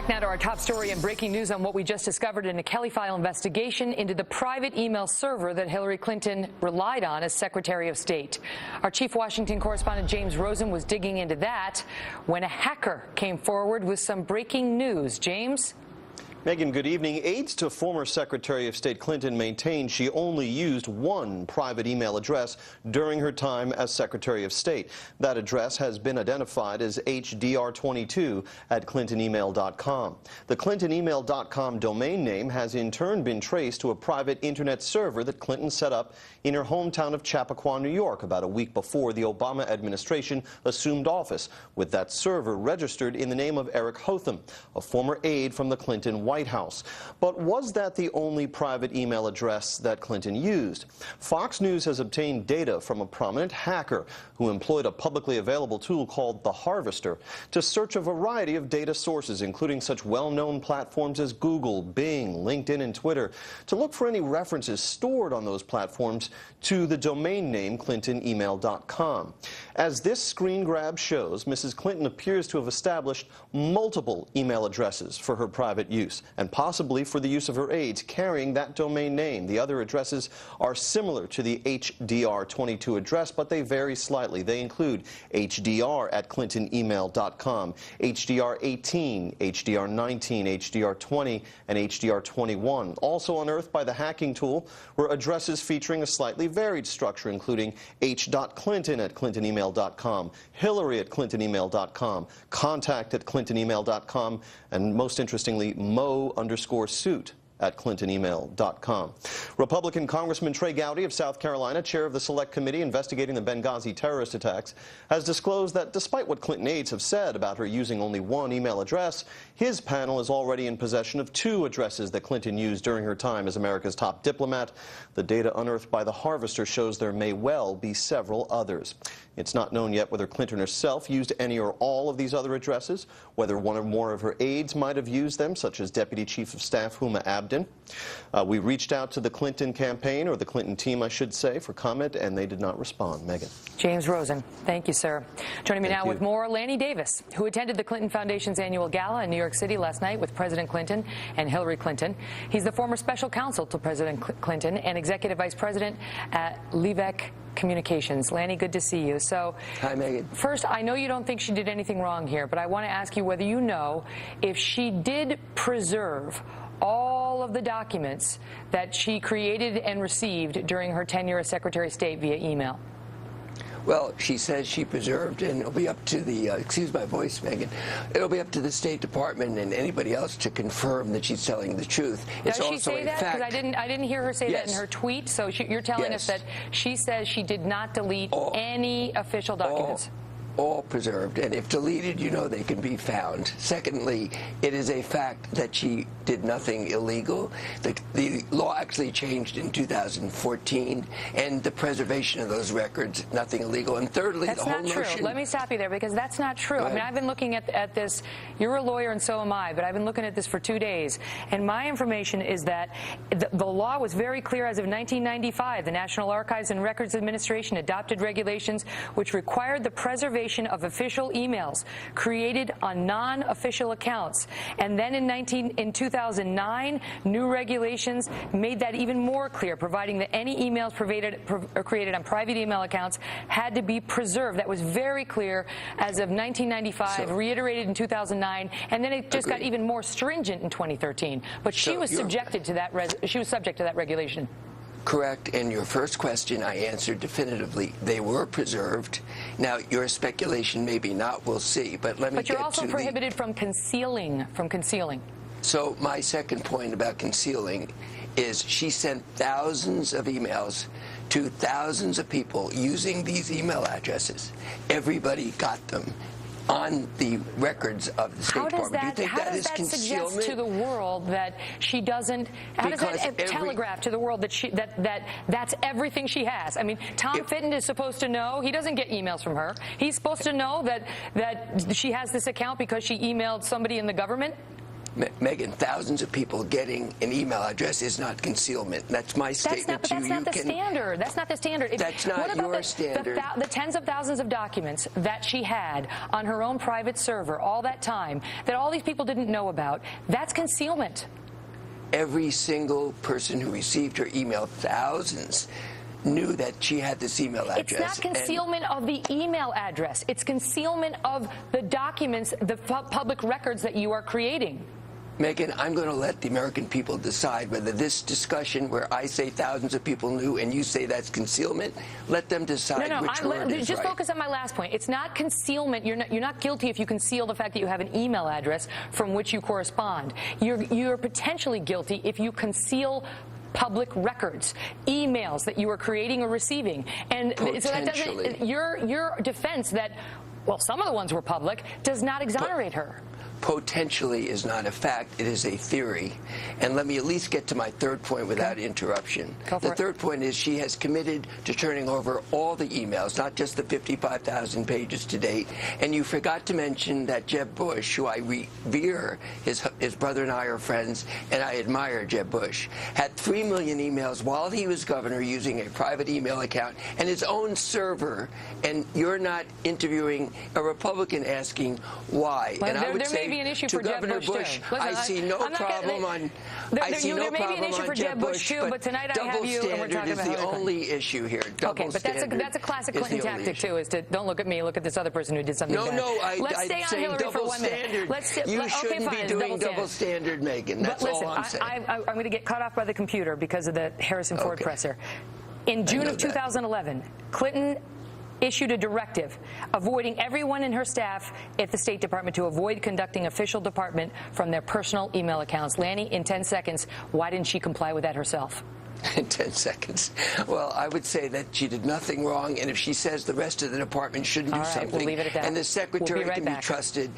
Back now to our top story and breaking news on what we just discovered in a Kelly file investigation into the private email server that Hillary Clinton relied on as Secretary of State. Our chief Washington correspondent James Rosen was digging into that when a hacker came forward with some breaking news. James? Megan, good evening. Aides to former Secretary of State Clinton maintain she only used one private email address during her time as Secretary of State. That address has been identified as hdr22 at clintonemail.com. The clintonemail.com domain name has in turn been traced to a private internet server that Clinton set up in her hometown of Chappaqua, New York, about a week before the Obama administration assumed office, with that server registered in the name of Eric Hotham, a former aide from the Clinton White House. But was that the only private email address that Clinton used? Fox News has obtained data from a prominent hacker who employed a publicly available tool called The Harvester to search a variety of data sources, including such well-known platforms as Google, Bing, LinkedIn, and Twitter, to look for any references stored on those platforms to the domain name clintonemail.com. As this screen grab shows, Mrs. Clinton appears to have established multiple email addresses for her private use, and possibly for the use of her aides carrying that domain name. The other addresses are similar to the HDR22 address, but they vary slightly. They include HDR at clintonemail.com, HDR18, HDR19, HDR20, and HDR21. Also unearthed by the hacking tool were addresses featuring a slightly varied structure, including h.clinton at clintonemail.com, Hillary at clintonemail.com, contact at clintonemail.com, and most interestingly, Mo_suit at clintonemail.com. Republican Congressman Trey Gowdy of South Carolina, chair of the Select Committee investigating the Benghazi terrorist attacks, has disclosed that despite what Clinton aides have said about her using only one email address, his panel is already in possession of two addresses that Clinton used during her time as America's top diplomat. The data unearthed by the Harvester shows there may well be several others. It's not known yet whether Clinton herself used any or all of these other addresses, whether one or more of her aides might have used them, such as Deputy Chief of Staff Huma Abedin. We reached out to the Clinton campaign, or the Clinton team, I should say, for comment, and they did not respond. Megan. James Rosen, thank you, sir. Joining me now with more, Lanny Davis, who attended the Clinton Foundation's annual gala in New York City last night with President Clinton and Hillary Clinton. He's the former special counsel to President Clinton and executive vice president at Levesque Communications. Lanny, good to see you. So, hi, Megan. First, I know you don't think she did anything wrong here, but I want to ask you whether you know if she did preserve all of the documents that she created and received during her tenure as Secretary of State via email. Well, she says she preserved, and it'll be up to the, excuse my voice, Megan, it'll be up to the State Department and anybody else to confirm that she's telling the truth. Does she say that? Because I didn't hear her say that in her tweet, so you're telling us that she says she did not delete any official documents. All preserved, and if deleted, you know they can be found. Secondly, it is a fact that she did nothing illegal. The law actually changed in 2014, and the preservation of those records, nothing illegal. And thirdly, that's the whole not true. notion... Let me stop you there, because that's not true. I mean, I've been looking at this. You're a lawyer, and so am I, but I've been looking at this for 2 days, and my information is that the law was very clear as of 1995. The National Archives and Records Administration adopted regulations which required the preservation of official emails created on non-official accounts. And then in 2009, new regulations made that even more clear, providing that any emails created on private email accounts had to be preserved. That was very clear as of 1995, reiterated in 2009, and then it just got even more stringent in 2013. But she was subjected to that. She was subject to that regulation. Correct. And your first question, I answered definitively. They were preserved. Now, your speculation, maybe not. We'll see. But let me get to But you're also prohibited from concealing. So my second point about concealing is she sent thousands of emails to thousands of people using these email addresses. Everybody got them on the records of the State Department. Do you think that is concealment? Suggest to the world that she doesn't? How does that telegraph to the world that that's everything she has? I mean, Tom Fitton is supposed to know. He doesn't get emails from her. He's supposed to know that she has this account because she emailed somebody in the government. Megan, thousands of people getting an email address is not concealment. That's my statement to you. That's not the standard. That's not the standard. That's not your standard. The tens of thousands of documents that she had on her own private server all that time that all these people didn't know about, that's concealment. Every single person who received her email, thousands, knew that she had this email address. It's not concealment of the email address. It's concealment of the documents, the public records that you are creating. Megan, I'm going to let the American people decide whether this discussion where I say thousands of people knew and you say that's concealment, let them decide which word is just right. focus on my last point. It's not concealment. You're not guilty if you conceal the fact that you have an email address from which you correspond. You're potentially guilty if you conceal public records, emails that you are creating or receiving. And so that doesn't, your defense that, well, some of the ones were public, does not exonerate her. Potentially is not a fact, it is a theory. And let me at least get to my third point without interruption. The third point is she has committed to turning over all the emails, not just the 55,000 pages to date. And you forgot to mention that Jeb Bush, who I revere, his brother and I are friends, and I admire Jeb Bush, had 3 million emails while he was governor using a private email account and his own server. And you're not interviewing a Republican asking why. Well, and I would say be an issue to for Governor Jeb Bush, Listen, I see no problem on. I see no problem on Jeb Bush, but tonight I have you, and we're talking about double standard is the only issue here. Okay, but that's a classic Clinton tactic too. Is to don't look at me, look at this other person who did something bad. No, Let's stay on Hillary for 1 minute. You shouldn't be doing double standard, Megan. That's all I'm saying. I'm going to get cut off by the computer because of the Harrison Ford presser. In June of 2011, Clinton issued a directive avoiding everyone in her staff at the State Department to avoid conducting official department from their personal email accounts. Lanny, in 10 seconds, why didn't she comply with that herself? In 10 seconds. Well, I would say that she did nothing wrong, and if she says the rest of the department shouldn't do something, we'll leave it at that. and the secretary We'll be right can back. be trusted.